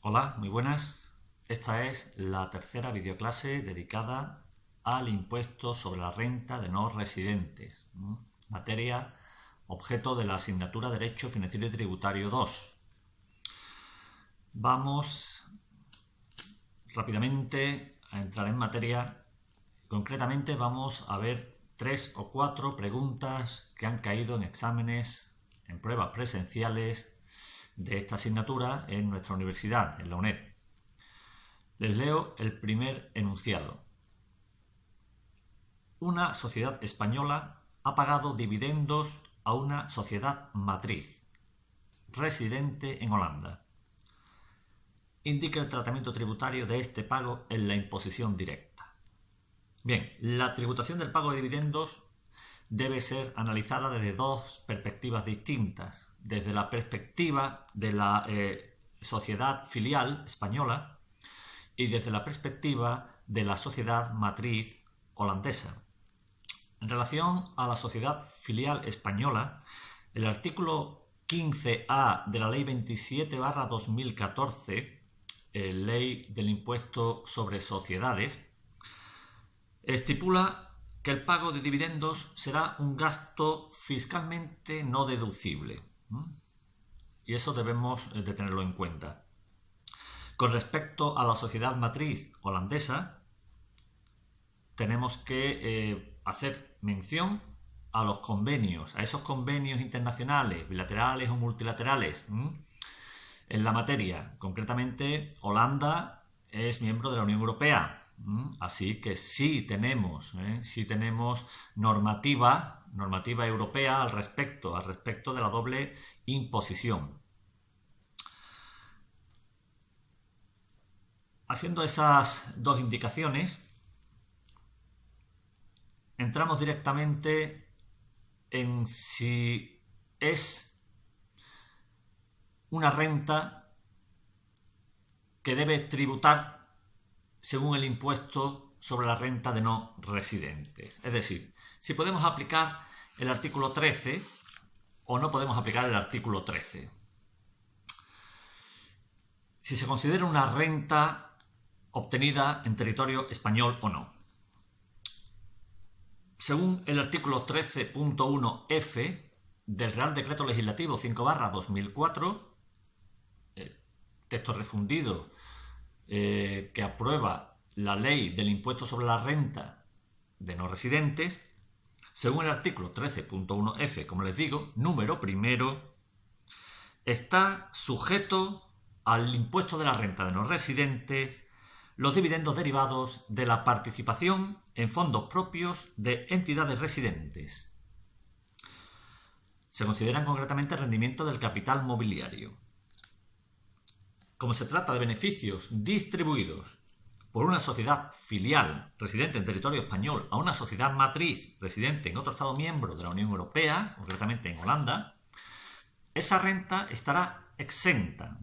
Hola, muy buenas. Esta es la tercera videoclase dedicada al impuesto sobre la renta de no residentes, materia objeto de la asignatura Derecho Financiero y Tributario 2. Vamos rápidamente a entrar en materia. Concretamente vamos a ver 3 o 4 preguntas que han caído en exámenes, en pruebas presenciales de esta asignatura en nuestra universidad, en la UNED. Les leo el primer enunciado. Una sociedad española ha pagado dividendos a una sociedad matriz, residente en Holanda. Indica el tratamiento tributario de este pago en la imposición directa. Bien, la tributación del pago de dividendos debe ser analizada desde dos perspectivas distintas. Desde la perspectiva de la sociedad filial española y desde la perspectiva de la sociedad matriz holandesa. En relación a la sociedad filial española, el artículo 15A de la Ley 27/2014, Ley del Impuesto sobre Sociedades, estipula que el pago de dividendos será un gasto fiscalmente no deducible. Y eso debemos de tenerlo en cuenta. Con respecto a la sociedad matriz holandesa, tenemos que hacer mención a los convenios, a esos convenios internacionales, bilaterales o multilaterales, en la materia. Concretamente, Holanda es miembro de la Unión Europea, así que sí tenemos normativa europea al respecto de la doble imposición. Haciendo esas dos indicaciones, entramos directamente en si es una renta que debe tributar según el impuesto sobre la renta de no residentes. Es decir, si podemos aplicar el artículo 13 o no podemos aplicar el artículo 13. Si se considera una renta obtenida en territorio español o no. Según el artículo 13.1f del Real Decreto Legislativo 5/2004, texto refundido que aprueba la Ley del Impuesto sobre la Renta de no residentes, según el artículo 13.1f, como les digo, número primero, está sujeto al impuesto de la renta de no residentes los dividendos derivados de la participación en fondos propios de entidades residentes. Se consideran concretamente el rendimiento del capital mobiliario. Como se trata de beneficios distribuidos por una sociedad filial residente en territorio español a una sociedad matriz residente en otro Estado miembro de la Unión Europea, concretamente en Holanda, esa renta estará exenta,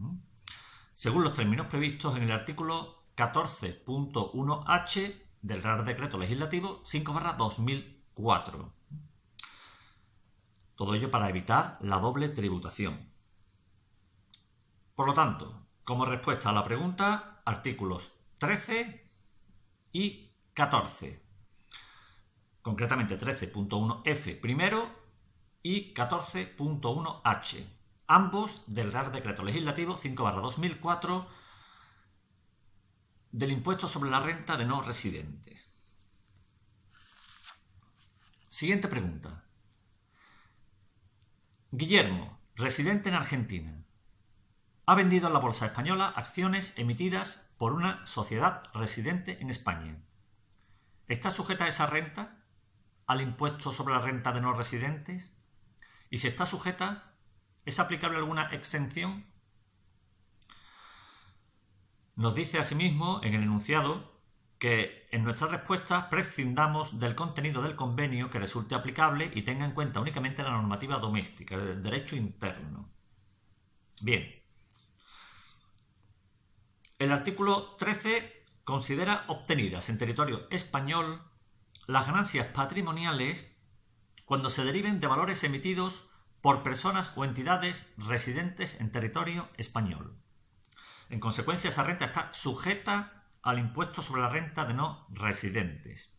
según los términos previstos en el artículo 14.1h del Real Decreto Legislativo 5/2004. Todo ello para evitar la doble tributación. Por lo tanto, como respuesta a la pregunta, artículos 13 y 14. Concretamente 13.1f primero y 14.1h. Ambos del Real Decreto Legislativo 5/2004 del impuesto sobre la renta de no residentes. Siguiente pregunta. Guillermo, residente en Argentina, ha vendido en la bolsa española acciones emitidas por una sociedad residente en España. ¿Está sujeta esa renta al impuesto sobre la renta de no residentes? Y si está sujeta, ¿es aplicable alguna exención? Nos dice asimismo en el enunciado que en nuestra respuesta prescindamos del contenido del convenio que resulte aplicable y tenga en cuenta únicamente la normativa doméstica, el derecho interno. Bien. El artículo 13 considera obtenidas en territorio español las ganancias patrimoniales cuando se deriven de valores emitidos por personas o entidades residentes en territorio español. En consecuencia, esa renta está sujeta al impuesto sobre la renta de no residentes.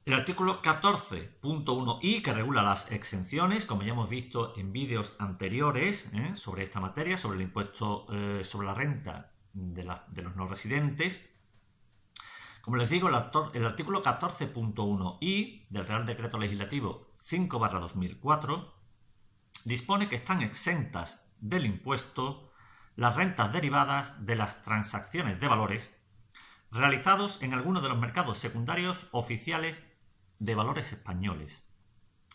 El artículo 14.1i, que regula las exenciones, como ya hemos visto en vídeos anteriores sobre esta materia, sobre el impuesto sobre la renta de los no residentes. Como les digo, el artículo 14.1i del Real Decreto Legislativo 5/2004 dispone que están exentas del impuesto las rentas derivadas de las transacciones de valores realizados en alguno de los mercados secundarios oficiales de valores españoles,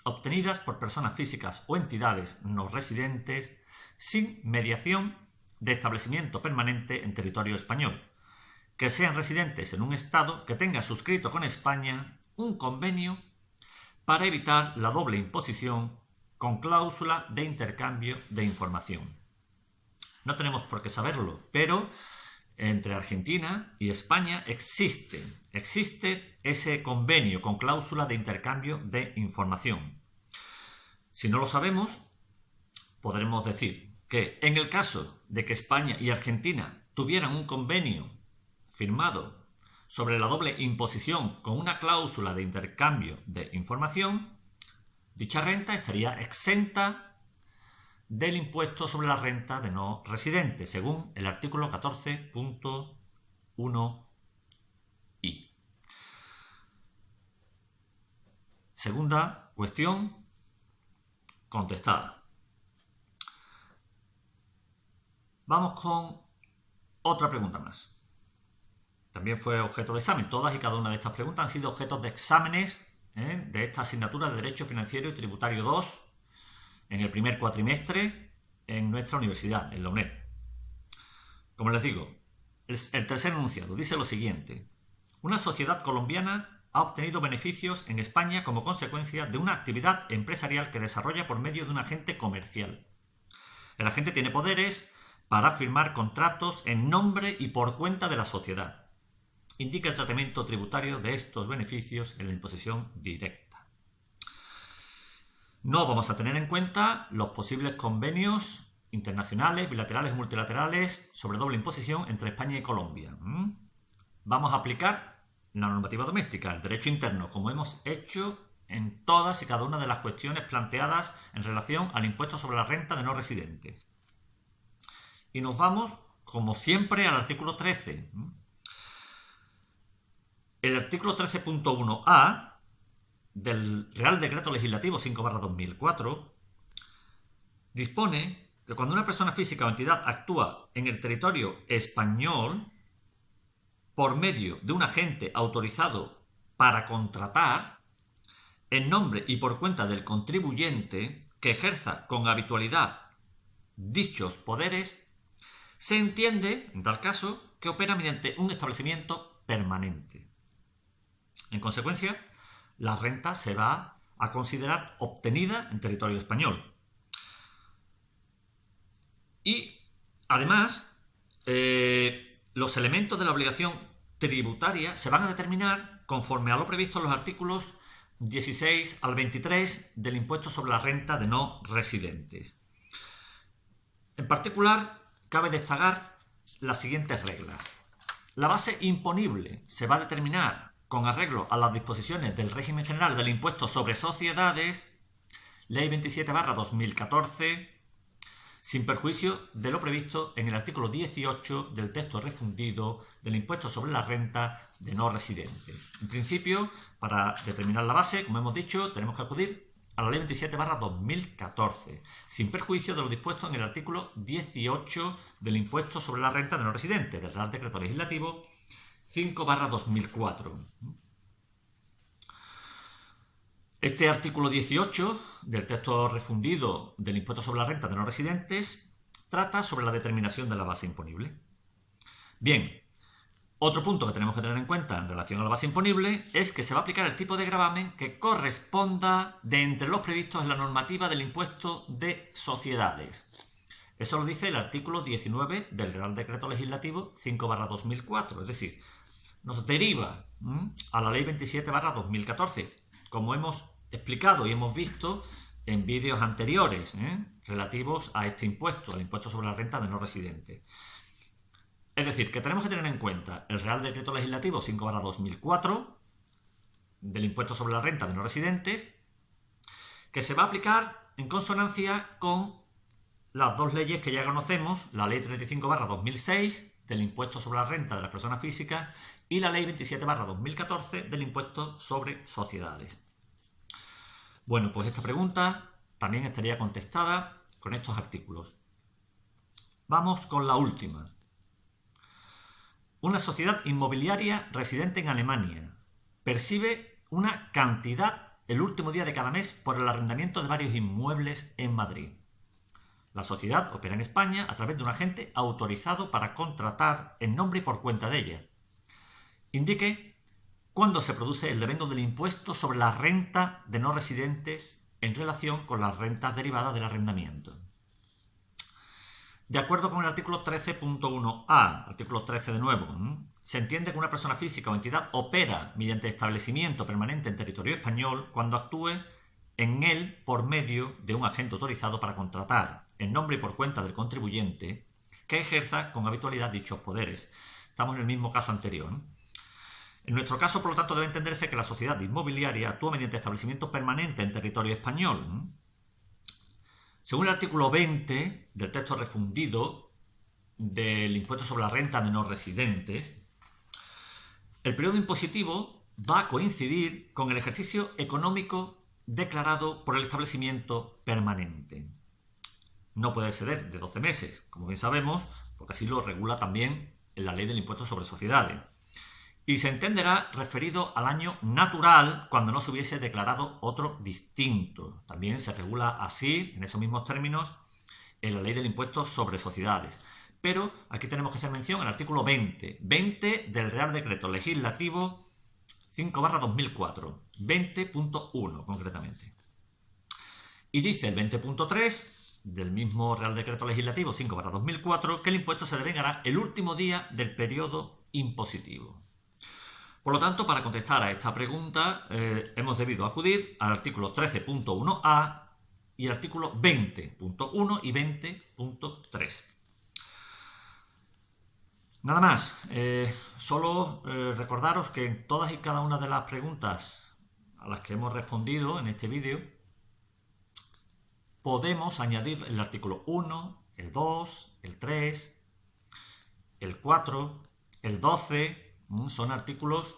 obtenidas por personas físicas o entidades no residentes sin mediación de establecimiento permanente en territorio español, que sean residentes en un estado que tenga suscrito con España un convenio para evitar la doble imposición con cláusula de intercambio de información. No tenemos por qué saberlo, pero entre Argentina y España existe ese convenio con cláusula de intercambio de información. Si no lo sabemos, podremos decir que en el caso de que España y Argentina tuvieran un convenio firmado sobre la doble imposición con una cláusula de intercambio de información, dicha renta estaría exenta del impuesto sobre la renta de no residentes, según el artículo 14.1i. Segunda cuestión contestada. Vamos con otra pregunta más. También fue objeto de examen. Todas y cada una de estas preguntas han sido objetos de exámenes de esta asignatura de Derecho Financiero y Tributario 2 en el primer cuatrimestre en nuestra universidad, en la UNED. Como les digo, el tercer enunciado dice lo siguiente: una sociedad colombiana ha obtenido beneficios en España como consecuencia de una actividad empresarial que desarrolla por medio de un agente comercial. El agente tiene poderes para firmar contratos en nombre y por cuenta de la sociedad. Indica el tratamiento tributario de estos beneficios en la imposición directa. No vamos a tener en cuenta los posibles convenios internacionales, bilaterales y multilaterales sobre doble imposición entre España y Colombia. Vamos a aplicar la normativa doméstica, el derecho interno, como hemos hecho en todas y cada una de las cuestiones planteadas en relación al impuesto sobre la renta de no residentes. Y nos vamos, como siempre, al artículo 13. El artículo 13.1a del Real Decreto Legislativo 5/2004 dispone que cuando una persona física o entidad actúa en el territorio español por medio de un agente autorizado para contratar, en nombre y por cuenta del contribuyente que ejerza con habitualidad dichos poderes, se entiende, en tal caso, que opera mediante un establecimiento permanente. En consecuencia, la renta se va a considerar obtenida en territorio español. Y, además, los elementos de la obligación tributaria se van a determinar conforme a lo previsto en los artículos 16 al 23 del impuesto sobre la renta de no residentes. En particular, cabe destacar las siguientes reglas. La base imponible se va a determinar con arreglo a las disposiciones del régimen general del impuesto sobre sociedades, Ley 27/2014, sin perjuicio de lo previsto en el artículo 18 del texto refundido del impuesto sobre la renta de no residentes. En principio, para determinar la base, como hemos dicho, tenemos que acudir a la Ley 27/2014, sin perjuicio de lo dispuesto en el artículo 18 del impuesto sobre la renta de no residentes, del Real Decreto Legislativo 5/2004. Este artículo 18 del texto refundido del impuesto sobre la renta de no residentes trata sobre la determinación de la base imponible. Bien, otro punto que tenemos que tener en cuenta en relación a la base imponible es que se va a aplicar el tipo de gravamen que corresponda de entre los previstos en la normativa del impuesto de sociedades. Eso lo dice el artículo 19 del Real Decreto Legislativo 5/2004, es decir, nos deriva a la Ley 27/2014, como hemos explicado y hemos visto en vídeos anteriores relativos a este impuesto, al impuesto sobre la renta de no residentes. Es decir, que tenemos que tener en cuenta el Real Decreto Legislativo 5/2004 del impuesto sobre la renta de no residentes, que se va a aplicar en consonancia con las dos leyes que ya conocemos, la Ley 35/2006 del impuesto sobre la renta de las personas físicas y la Ley 27/2014 del impuesto sobre sociedades. Bueno, pues esta pregunta también estaría contestada con estos artículos. Vamos con la última. Una sociedad inmobiliaria residente en Alemania percibe una cantidad el último día de cada mes por el arrendamiento de varios inmuebles en Madrid. La sociedad opera en España a través de un agente autorizado para contratar en nombre y por cuenta de ella. Indique cuándo se produce el devengo del impuesto sobre la renta de no residentes en relación con las rentas derivadas del arrendamiento. De acuerdo con el artículo 13.1a, artículo 13 de nuevo, se entiende que una persona física o entidad opera mediante establecimiento permanente en territorio español cuando actúe en él por medio de un agente autorizado para contratar en nombre y por cuenta del contribuyente que ejerza con habitualidad dichos poderes. Estamos en el mismo caso anterior. En nuestro caso, por lo tanto, debe entenderse que la sociedad inmobiliaria actúa mediante establecimiento permanente en territorio español. Según el artículo 20 del texto refundido del impuesto sobre la renta de no residentes, el periodo impositivo va a coincidir con el ejercicio económico declarado por el establecimiento permanente. No puede exceder de 12 meses, como bien sabemos, porque así lo regula también en la ley del impuesto sobre sociedades. Y se entenderá referido al año natural cuando no se hubiese declarado otro distinto. También se regula así, en esos mismos términos, en la ley del impuesto sobre sociedades. Pero aquí tenemos que hacer mención al artículo 20 del Real Decreto Legislativo 5/2004, 20.1 concretamente. Y dice el 20.3 del mismo Real Decreto Legislativo 5/2004 que el impuesto se devengará el último día del periodo impositivo. Por lo tanto, para contestar a esta pregunta hemos debido acudir al artículo 13.1a y al artículo 20.1 y 20.3. Nada más, solo recordaros que en todas y cada una de las preguntas a las que hemos respondido en este vídeo podemos añadir el artículo 1, el 2, el 3, el 4, el 12... Son artículos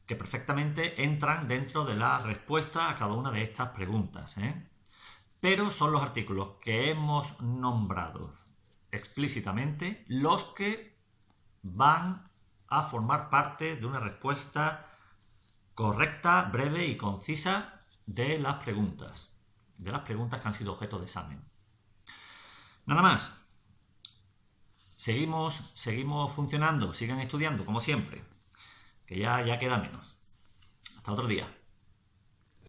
que perfectamente entran dentro de la respuesta a cada una de estas preguntas, Pero son los artículos que hemos nombrado explícitamente los que van a formar parte de una respuesta correcta, breve y concisa de las preguntas que han sido objeto de examen. Nada más. Seguimos funcionando, sigan estudiando como siempre, que ya queda menos. Hasta otro día.